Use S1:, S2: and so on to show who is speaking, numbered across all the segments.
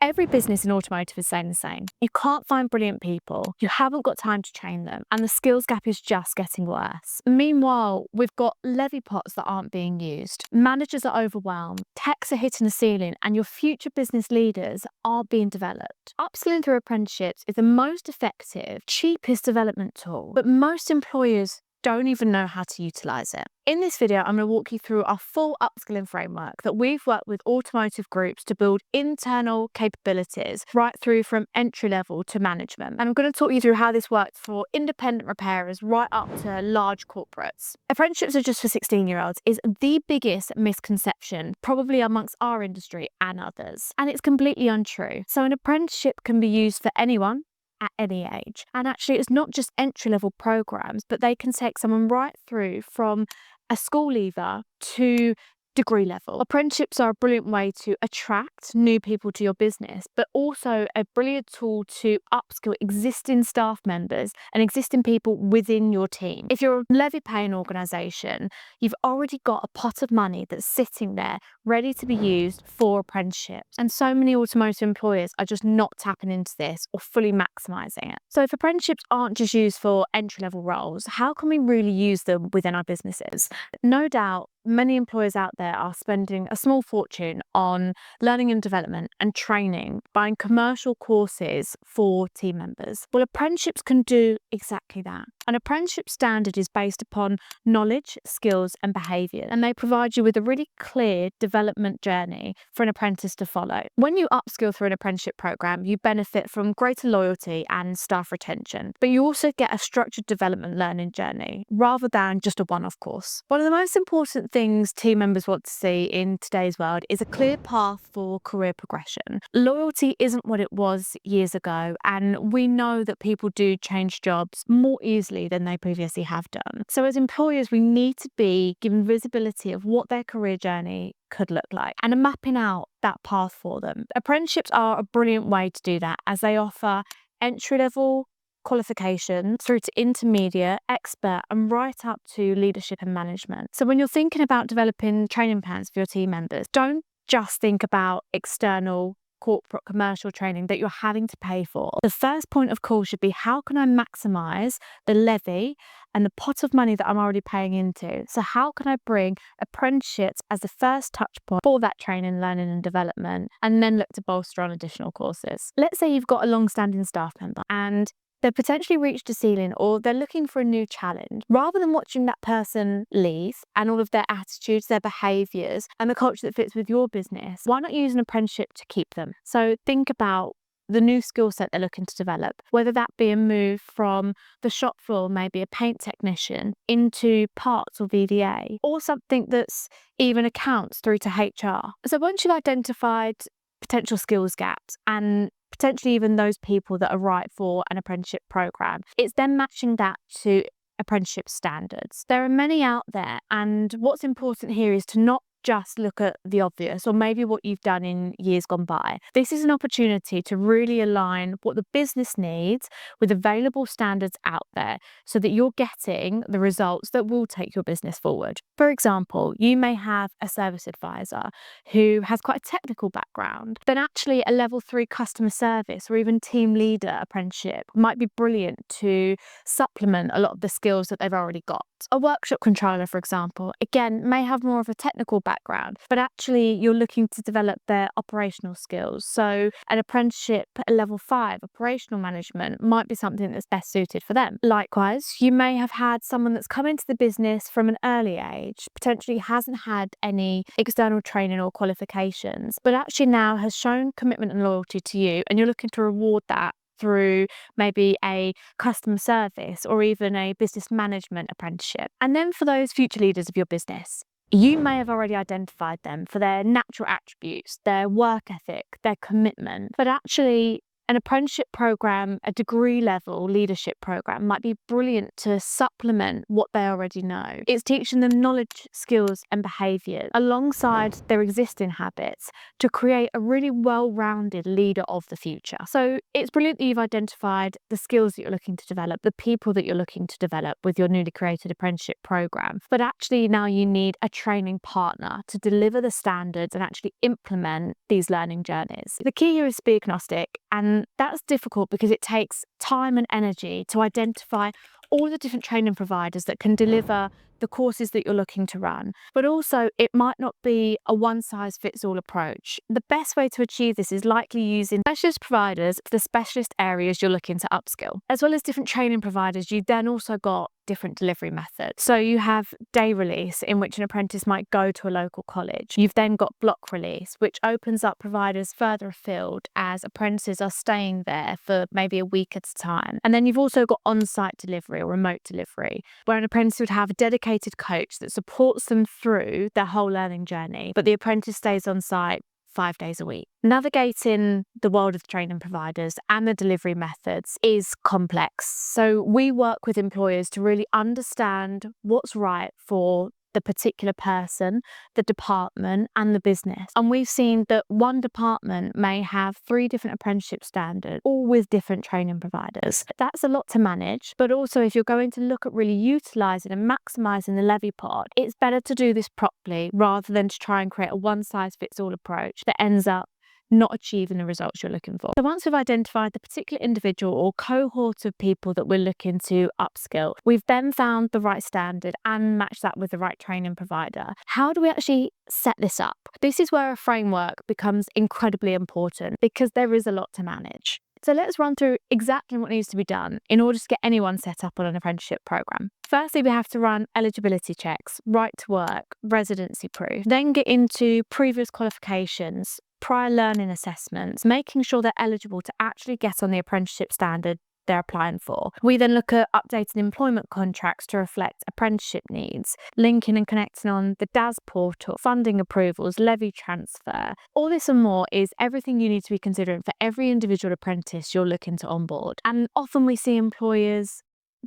S1: Every business in automotive is saying the same. You can't find brilliant people, you haven't got time to train them, and the skills gap is just getting worse. Meanwhile, we've got levy pots that aren't being used, managers are overwhelmed, techs are hitting the ceiling, and your future business leaders are being developed. Upskilling through apprenticeships is the most effective, cheapest development tool, but most employers don't even know how to utilise it. In this video, I'm going to walk you through our full upskilling framework that we've worked with automotive groups to build internal capabilities right through from entry level to management. And I'm going to talk you through how this works for independent repairers right up to large corporates. Apprenticeships are just for 16-year-olds is the biggest misconception probably amongst our industry and others. And it's completely untrue. So an apprenticeship can be used for anyone at any age. And actually, it's not just entry-level programs, but they can take someone right through from a school leaver to degree level. Apprenticeships are a brilliant way to attract new people to your business, but also a brilliant tool to upskill existing staff members and existing people within your team. If you're a levy paying organisation, you've already got a pot of money that's sitting there ready to be used for apprenticeships. And so many automotive employers are just not tapping into this or fully maximising it. So if apprenticeships aren't just used for entry-level roles, how can we really use them within our businesses? No doubt, many employers out there are spending a small fortune on learning and development and training, buying commercial courses for team members. Well, apprenticeships can do exactly that. An apprenticeship standard is based upon knowledge, skills, and behaviour, and they provide you with a really clear development journey for an apprentice to follow. When you upskill through an apprenticeship programme, you benefit from greater loyalty and staff retention, but you also get a structured development learning journey rather than just a one-off course. One of the most important things team members want to see in today's world is a clear path for career progression. Loyalty isn't what it was years ago, and we know that people do change jobs more easily than they previously have done. So as employers, we need to be given visibility of what their career journey could look like and mapping out that path for them. Apprenticeships are a brilliant way to do that, as they offer entry-level qualifications through to intermediate, expert, and right up to leadership and management. So when you're thinking about developing training plans for your team members, don't just think about external corporate commercial training that you're having to pay for. The first point of call should be, how can I maximise the levy and the pot of money that I'm already paying into? So how can I bring apprenticeships as the first touch point for that training, learning and development, and then look to bolster on additional courses? Let's say you've got a long-standing staff member and they've potentially reached a ceiling, or they're looking for a new challenge. Rather than watching that person leave and all of their attitudes, their behaviours and the culture that fits with your business, why not use an apprenticeship to keep them? So think about the new skill set they're looking to develop, whether that be a move from the shop floor, maybe a paint technician, into parts or VDA, or something that's even accounts through to HR. So once you've identified potential skills gaps and potentially even those people that are right for an apprenticeship program, it's then matching that to apprenticeship standards. There are many out there, and what's important here is to not just look at the obvious or maybe what you've done in years gone by. This is an opportunity to really align what the business needs with available standards out there so that you're getting the results that will take your business forward. For example, you may have a service advisor who has quite a technical background, then actually a level 3 customer service or even team leader apprenticeship might be brilliant to supplement a lot of the skills that they've already got. A workshop controller, for example, again, may have more of a technical background, but actually you're looking to develop their operational skills. So an apprenticeship at level 5, operational management, might be something that's best suited for them. Likewise, you may have had someone that's come into the business from an early age, potentially hasn't had any external training or qualifications, but actually now has shown commitment and loyalty to you, and you're looking to reward that through maybe a customer service or even a business management apprenticeship. And then for those future leaders of your business, you may have already identified them for their natural attributes, their work ethic, their commitment, but actually An apprenticeship program, a degree level leadership program might be brilliant to supplement what they already know. It's teaching them knowledge, skills and behaviours alongside their existing habits to create a really well-rounded leader of the future. So it's brilliant that you've identified the skills that you're looking to develop, the people that you're looking to develop with your newly created apprenticeship program. But actually now you need a training partner to deliver the standards and actually implement these learning journeys. The key here is to be agnostic, and that's difficult because it takes time and energy to identify all the different training providers that can deliver the courses that you're looking to run. But also it might not be a one-size-fits-all approach. The best way to achieve this is likely using specialist providers for the specialist areas you're looking to upskill. As well as different training providers, you've then also got different delivery methods. So you have day release, in which an apprentice might go to a local college. You've then got block release, which opens up providers further afield as apprentices are staying there for maybe a week at a time. And then you've also got on-site delivery or remote delivery, where an apprentice would have a dedicated coach that supports them through their whole learning journey, but the apprentice stays on site 5 days a week. Navigating the world of training providers and the delivery methods is complex. So we work with employers to really understand what's right for the particular person, the department and the business. And we've seen that one department may have 3 different apprenticeship standards, all with different training providers. That's a lot to manage, but also if you're going to look at really utilising and maximising the levy pot, it's better to do this properly rather than to try and create a one-size-fits-all approach that ends up not achieving the results you're looking for. So once we've identified the particular individual or cohort of people that we're looking to upskill, we've then found the right standard and matched that with the right training provider. How do we actually set this up? This is where a framework becomes incredibly important because there is a lot to manage. So let's run through exactly what needs to be done in order to get anyone set up on an apprenticeship program. Firstly, we have to run eligibility checks, right to work, residency proof, then get into previous qualifications, prior learning assessments, making sure they're eligible to actually get on the apprenticeship standard they're applying for. We then look at updating employment contracts to reflect apprenticeship needs, linking and connecting on the DAS portal, funding approvals, levy transfer. All this and more is everything you need to be considering for every individual apprentice you're looking to onboard. And often we see employers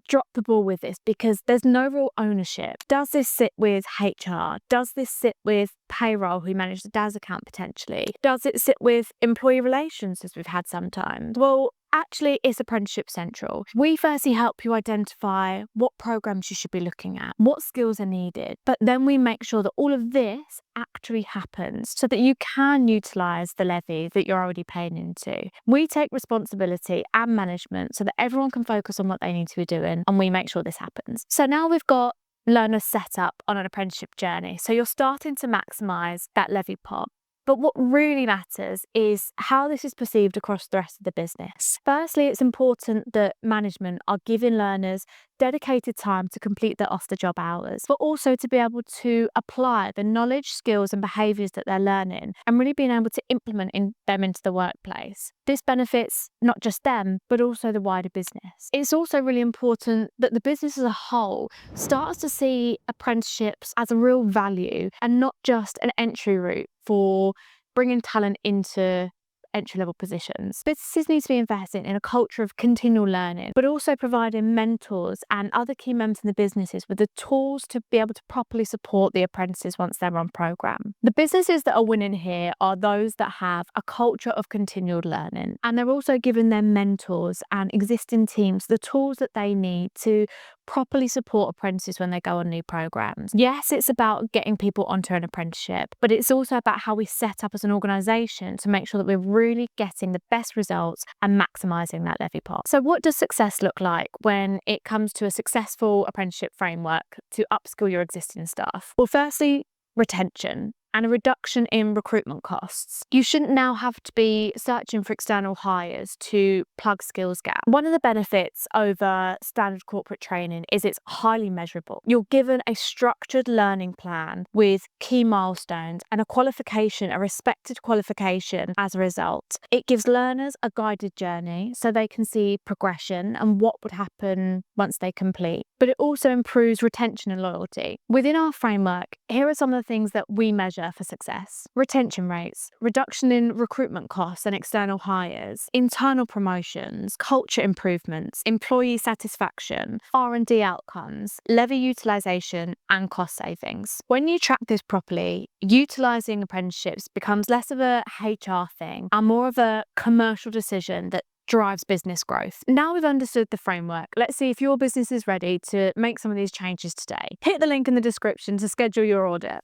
S1: drop the ball with this because there's no real ownership. Does this sit with HR? Does this sit with payroll, who manage the DAS account potentially? Does it sit with employee relations, as we've had sometimes? Well, actually, it's Apprenticeship Central. We firstly help you identify what programs you should be looking at, what skills are needed, but then we make sure that all of this actually happens so that you can utilise the levy that you're already paying into. We take responsibility and management so that everyone can focus on what they need to be doing, and we make sure this happens. So now we've got learners set up on an apprenticeship journey. So you're starting to maximise that levy pot. But what really matters is how this is perceived across the rest of the business. Firstly, it's important that management are giving learners dedicated time to complete their off-the-job hours, but also to be able to apply the knowledge, skills and behaviours that they're learning and really being able to implement them into the workplace. This benefits not just them, but also the wider business. It's also really important that the business as a whole starts to see apprenticeships as a real value and not just an entry route for bringing talent into entry-level positions. Businesses need to be investing in a culture of continual learning, but also providing mentors and other key members in the businesses with the tools to be able to properly support the apprentices once they're on programme. The businesses that are winning here are those that have a culture of continual learning, and they're also giving their mentors and existing teams the tools that they need to properly support apprentices when they go on new programs. Yes, it's about getting people onto an apprenticeship, but it's also about how we set up as an organisation to make sure that we're really getting the best results and maximising that levy pot. So what does success look like when it comes to a successful apprenticeship framework to upskill your existing staff? Well, firstly, retention and a reduction in recruitment costs. You shouldn't now have to be searching for external hires to plug skills gap. One of the benefits over standard corporate training is it's highly measurable. You're given a structured learning plan with key milestones and a qualification, a respected qualification as a result. It gives learners a guided journey so they can see progression and what would happen once they complete. But it also improves retention and loyalty. Within our framework, here are some of the things that we measure measure for success. Retention rates, reduction in recruitment costs and external hires, internal promotions, culture improvements, employee satisfaction, R&D outcomes, levy utilisation and cost savings. When you track this properly, utilising apprenticeships becomes less of a HR thing and more of a commercial decision that drives business growth. Now we've understood the framework, let's see if your business is ready to make some of these changes today. Hit the link in the description to schedule your audit.